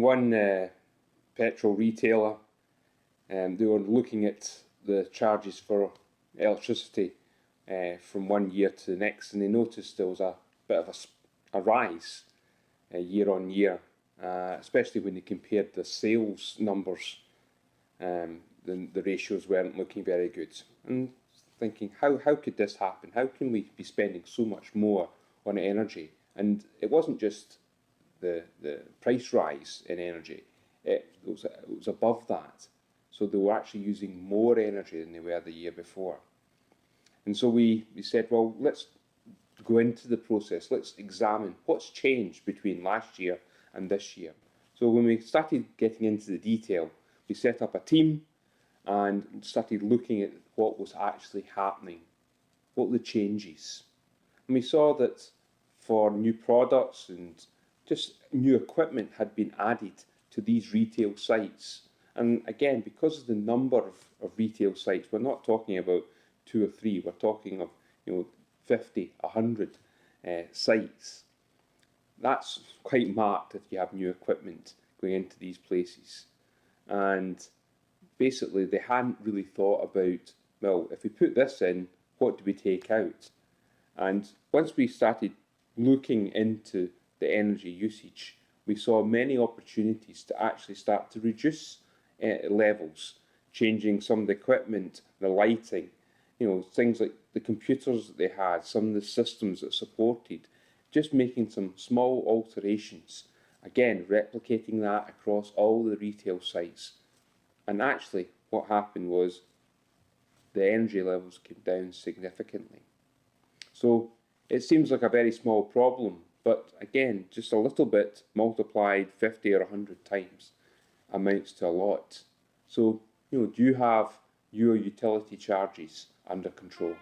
one petrol retailer, they were looking at the charges for electricity from one year to the next, and they noticed there was a bit of a rise year on year, especially when they compared the sales numbers. The ratios weren't looking very good. And thinking, how could this happen? How can we be spending so much more on energy? And it wasn't just the price rise in energy, it was above that. So they were actually using more energy than they were the year before. And so we said, well, let's go into the process. Let's examine what's changed between last year and this year. So when we started getting into the detail, we set up a team and started looking at what was actually happening, what were the changes. And we saw that for new products and just new equipment had been added to these retail sites. And again, because of the number of retail sites, we're not talking about 2 or 3, we're talking of 50, 100 sites. That's quite marked if you have new equipment going into these places. And basically they hadn't really thought about, well, if we put this in, what do we take out? And once we started looking into the energy usage, we saw many opportunities to actually start to reduce levels, changing some of the equipment, the lighting, things like the computers that they had, some of the systems that supported, just making some small alterations. Again, replicating that across all the retail sites. And actually, what happened was the energy levels came down significantly. So it seems like a very small problem, but again, just a little bit multiplied 50 or 100 times amounts to a lot. So, do you have your utility charges under control?